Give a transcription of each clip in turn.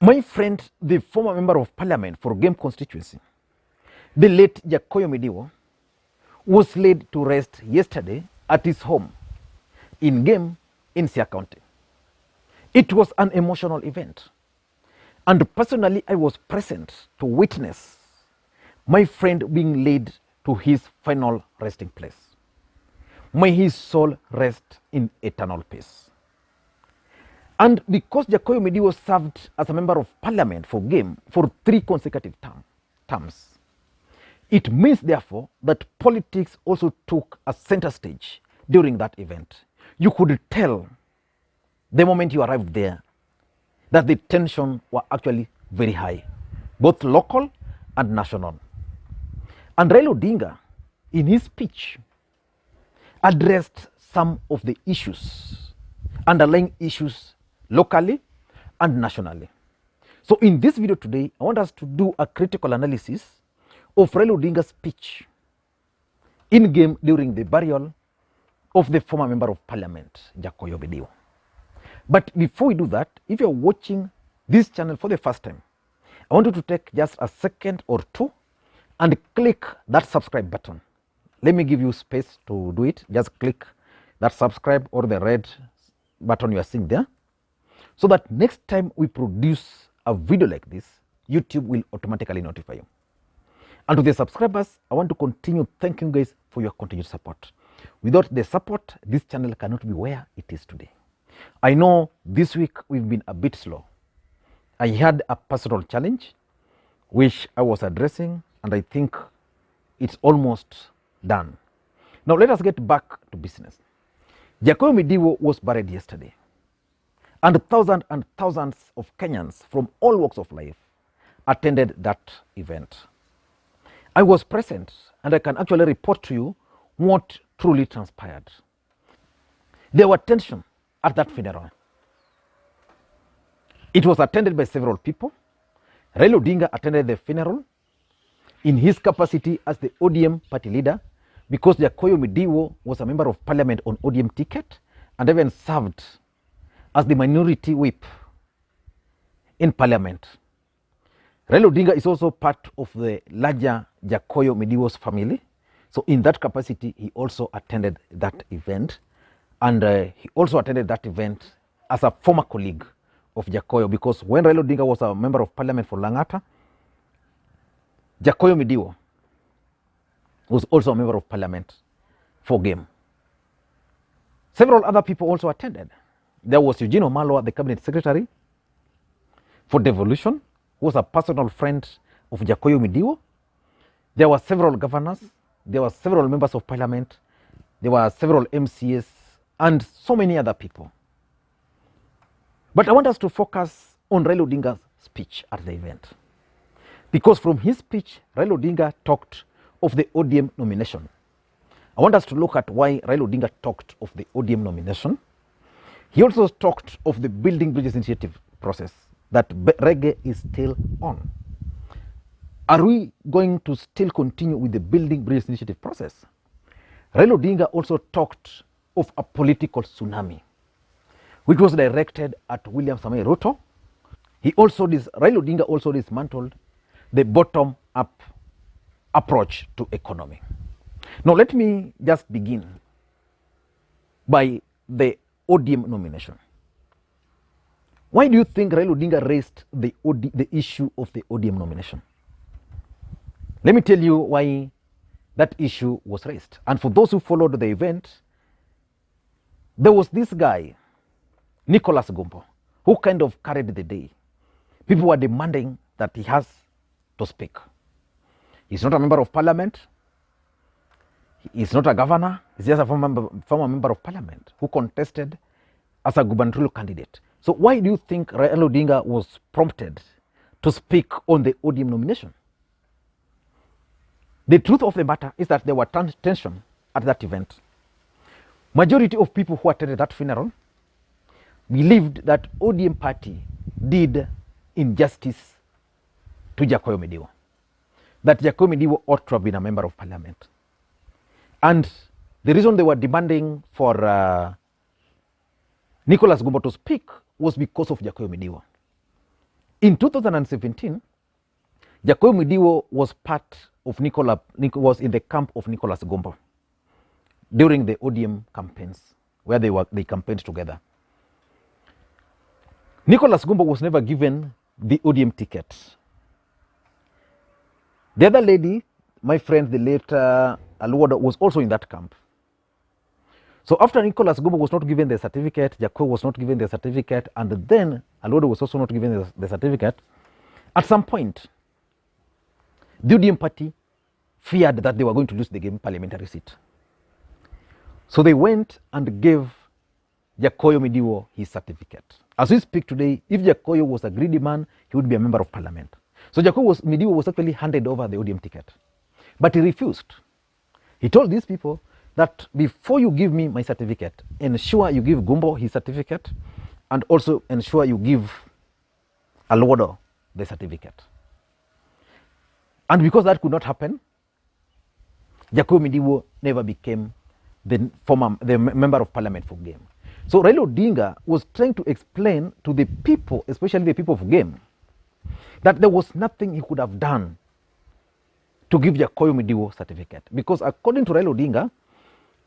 My friend, the former member of parliament for Game constituency, the late Jakoyo Midiwo, was laid to rest yesterday at his home in Game in Siaya County. It was an emotional event, and personally I was present to witness my friend being laid to his final resting place. May his soul rest in eternal peace. And because Jakoyo Midiwo served as a member of parliament for Game for 3 consecutive terms, it means therefore that politics also took a center stage during that event. You could tell the moment you arrived there that the tension were actually very high, both local and national. And Raila Odinga, in his speech, addressed some of the issues, underlying issues locally and nationally. So in this video today, I want us to do a critical analysis of Raila Odinga's speech in Game during the burial of the former member of parliament, Jakoyo Midiwo. But before we do that, if you're watching this channel for the first time, I want you to take just a second or two and click that subscribe button. Let me give you space to do it. Just click that subscribe or the red button you are seeing there, so that next time we produce a video like this, YouTube will automatically notify you. And to the subscribers, I want to continue thanking you guys for your continued support. Without the support, this channel cannot be where it is today. I know this week we've been a bit slow. I had a personal challenge which I was addressing, and I think it's almost done. Now let us get back to business. Jakoyo Midiwo was buried yesterday, and thousands of Kenyans from all walks of life attended that event. I was present, and I can actually report to you what truly transpired. There was tension at that funeral. It was attended by several people. Raila Odinga attended the funeral in his capacity as the ODM party leader, because Jakoyo Midiwo was a member of parliament on ODM ticket and even served as the minority whip in parliament. Raila Odinga is also part of the larger Jakoyo Midiwo's family. So in that capacity, he also attended that event. And he also attended that event as a former colleague of Jakoyo, because when Raila Odinga was a member of parliament for Langata, Jakoyo Midiwo was also a member of parliament for Game. Several other people also attended. There was Eugene Wamalwa, the cabinet secretary for devolution, who was a personal friend of Jakoyo Midiwo. There were several governors, there were several members of parliament, there were several MCAs, and so many other people. But I want us to focus on Raila Odinga's speech at the event, because from his speech, Raila Odinga talked of the ODM nomination. I want us to look at why Raila Odinga talked of the ODM nomination. He also talked of the Building Bridges Initiative process that reggae is still on. Are we going to still continue with the Building Bridges Initiative process? Raila Odinga also talked of a political tsunami, which was directed at William Samoei Ruto. Raila Odinga also dismantled the bottom-up approach to economy. Now let me just begin by the ODM nomination. Why do you think Raila Odinga raised the issue of the ODM nomination? Let me tell you why that issue was raised. And for those who followed the event, there was this guy, Nicholas Gumbo, who kind of carried the day. People were demanding that he has to speak. He's not a member of parliament. He's not a governor. He's just a former member of parliament who contested as a gubernatorial candidate. So why do you think Raila Odinga was prompted to speak on the ODM nomination? The truth of the matter is that there were tension at that event. Majority of people who attended that funeral believed that ODM party did injustice to Jakoyo Midiwo, that Jakoyo Midiwo ought to have been a member of parliament. And the reason they were demanding for Nicholas Gumbo to speak was because of Jakoyo Midiwo. In 2017, Jacob Midiwo was was in the camp of Nicholas Gombo during the ODM campaigns, where they campaigned together. Nicholas Gombo was never given the ODM ticket. The other lady, my friend, the late Aluodo, was also in that camp. So after Nicholas Gombo was not given the certificate, Jacob was not given the certificate, and then Aluodo was also not given the certificate, at some point, the ODM party feared that they were going to lose the game parliamentary seat. So they went and gave Jacob Midiwo his certificate. As we speak today, if Jacob was a greedy man, he would be a member of parliament. So Jacob Midiwo was actually handed over the ODM ticket, but he refused. He told these people that before you give me my certificate, ensure you give Gumbo his certificate, and also ensure you give Alwodo the certificate. And because that could not happen, Jacob Midiwo never became the member of parliament for Game. So Raila Odinga was trying to explain to the people, especially the people of Game, that there was nothing he could have done to give Jacob Midiwo certificate. Because according to Raila Odinga,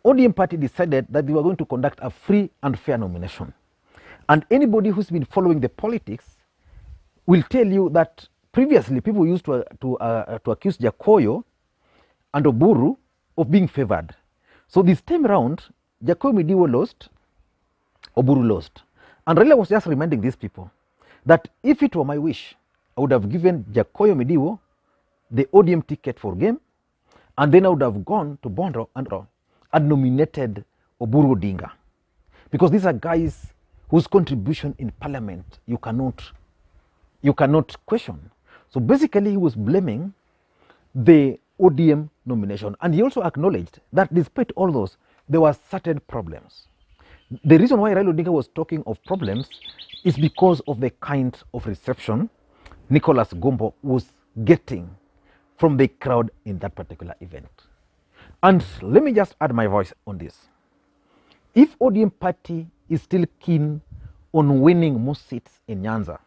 ODM party decided that they were going to conduct a free and fair nomination. And anybody who's been following the politics will tell you that previously people used to accuse Jacob and Oburu of being favored. So this time around, Jacob Midiwo lost, Oburu lost. And Raila was just reminding these people that if it were my wish, I would have given Jacob Midiwo the ODM ticket for Game, and then I would have gone to Bondo and nominated Oburu Odinga. Because these are guys whose contribution in parliament you cannot question. So basically he was blaming the ODM nomination, and he also acknowledged that despite all those, there were certain problems. The reason why Raila Odinga was talking of problems is because of the kind of reception Nicholas Gombo was getting from the crowd in that particular event. And let me just add my voice on this. If ODM party is still keen on winning more seats in Nyanza,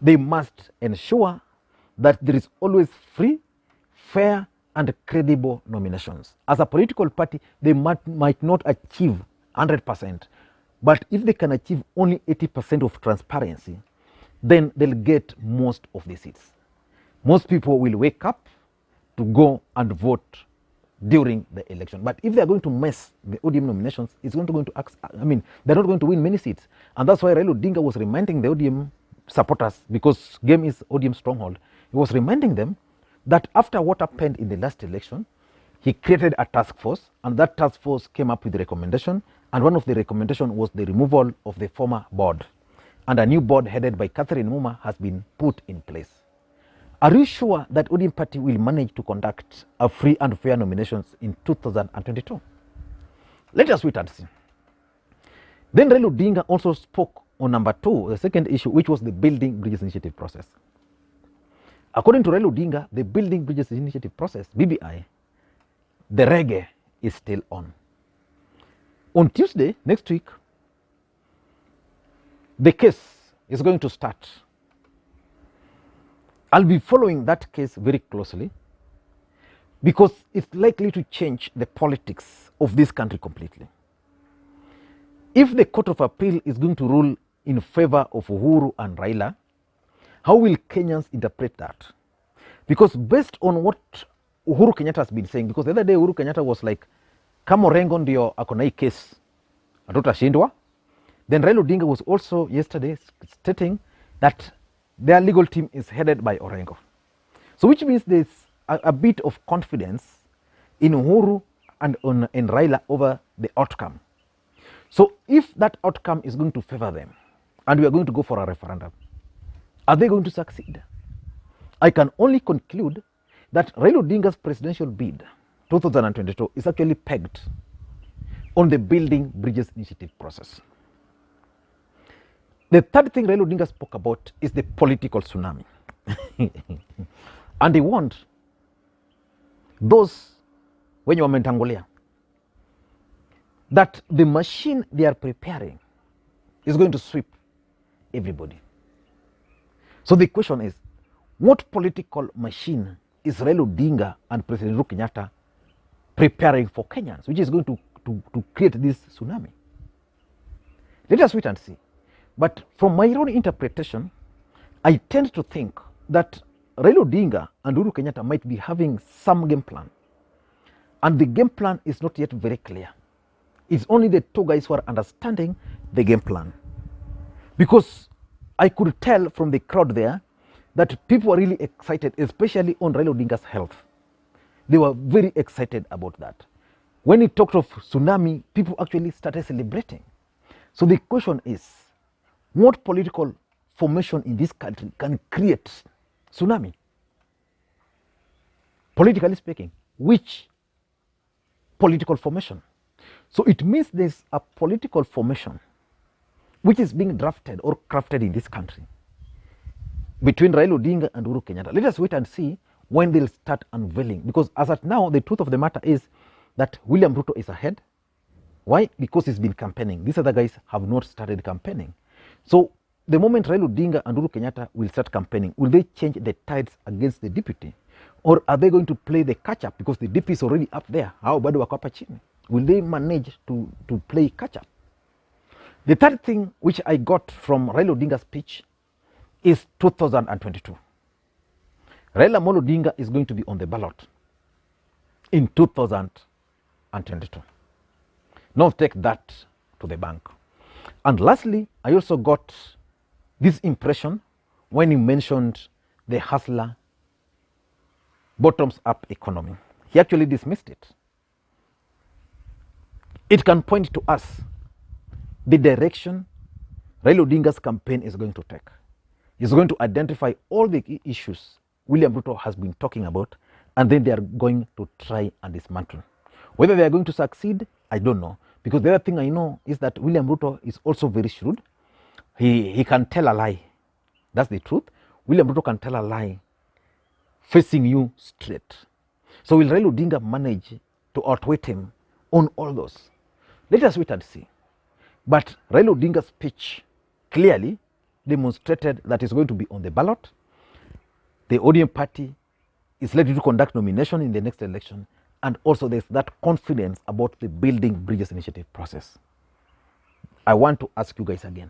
they must ensure that there is always free, fair, and credible nominations. As a political party, they might not achieve 100%, but if they can achieve only 80% of transparency, then they'll get most of the seats. Most people will wake up to go and vote during the election. But if they're going to mess the ODM nominations, they're not going to win many seats. And that's why Raila Odinga was reminding the ODM supporters, because Game is ODM stronghold, he was reminding them that after what happened in the last election, he created a task force, and that task force came up with a recommendation, and one of the recommendations was the removal of the former board. And a new board headed by Catherine Muma has been put in place. Are you sure that ODM party will manage to conduct a free and fair nominations in 2022? Let us wait and see. Then Raila Odinga also spoke on number 2, the second issue, which was the Building Bridges Initiative process. According to Raila Odinga, the Building Bridges Initiative process, BBI, the reggae is still on. On Tuesday, next week, the case is going to start. I'll be following that case very closely because it's likely to change the politics of this country completely. If the Court of Appeal is going to rule in favor of Uhuru and Raila, how will Kenyans interpret that? Because based on what Uhuru Kenyatta has been saying, because the other day Uhuru Kenyatta was like, kama Orengo ndio ako na hii case hatutashindwa. Then Raila Odinga was also yesterday stating that their legal team is headed by Orengo. So which means there's a bit of confidence in Uhuru and in Raila over the outcome. So if that outcome is going to favor them, and we are going to go for a referendum, are they going to succeed? I can only conclude that Raila Odinga's presidential bid 2022 is actually pegged on the Building Bridges Initiative process. The third thing Raila Odinga spoke about is the political tsunami. And they want those, when you are mentangolia, that the machine they are preparing is going to sweep everybody. So the question is, what political machine is Raila Odinga and President Uhuru Kenyatta preparing for Kenyans, which is going to create this tsunami? Let us wait and see. But from my own interpretation, I tend to think that Raila Odinga and Uhuru Kenyatta might be having some game plan. And the game plan is not yet very clear. It's only the two guys who are understanding the game plan. Because I could tell from the crowd there that people were really excited, especially on Raila Odinga's health. They were very excited about that. When he talked of tsunami, people actually started celebrating. So the question is, what political formation in this country can create tsunami? Politically speaking, which political formation? So it means there's a political formation which is being drafted or crafted in this country between Raila Odinga and Uhuru Kenyatta. Let us wait and see when they'll start unveiling. Because as at now, the truth of the matter is that William Ruto is ahead. Why? Because he's been campaigning. These other guys have not started campaigning. So the moment Raila Odinga and Uhuru Kenyatta will start campaigning, will they change the tides against the deputy? Or are they going to play the catch-up because the DP is already up there? How bado wako hapa chini? Will they manage to play catch-up? The third thing which I got from Raila Odinga's speech is 2022. Raila Odinga is going to be on the ballot in 2022. Now take that to the bank. And lastly, I also got this impression when he mentioned the hustler bottoms-up economy. He actually dismissed it. It can point to us the direction Raila Odinga's campaign is going to take. He's going to identify all the key issues William Ruto has been talking about, and then they are going to try and dismantle. Whether they are going to succeed, I don't know. Because the other thing I know is that William Ruto is also very shrewd. He can tell a lie. That's the truth. William Ruto can tell a lie facing you straight. So will Raila Odinga manage to outwit him on all those? Let us wait and see. But Raila Odinga's speech clearly demonstrated that he's going to be on the ballot. The ODM party is likely to conduct nomination in the next election. And also there's that confidence about the Building Bridges Initiative process. I want to ask you guys again.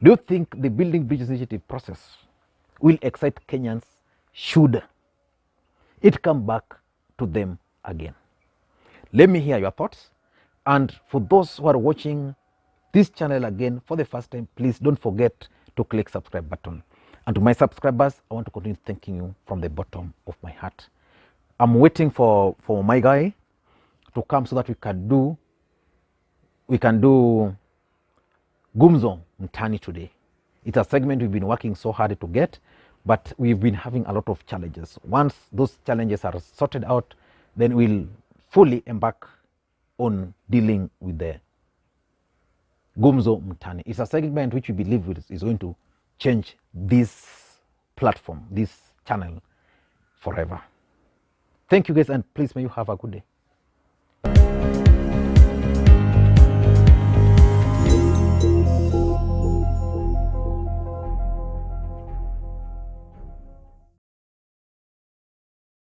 Do you think the Building Bridges Initiative process will excite Kenyans should it come back to them again? Let me hear your thoughts. And for those who are watching this channel again for the first time, please don't forget to click subscribe button. And to my subscribers, I want to continue thanking you from the bottom of my heart. I'm waiting for my guy to come so that we can do Gumzo Mtani today. It's a segment we've been working so hard to get, but we've been having a lot of challenges. Once those challenges are sorted out, then we'll fully embark on dealing with the Gumzo Mtani. It's a segment which we believe is going to change this platform, this channel forever. Thank you guys, and please may you have a good day.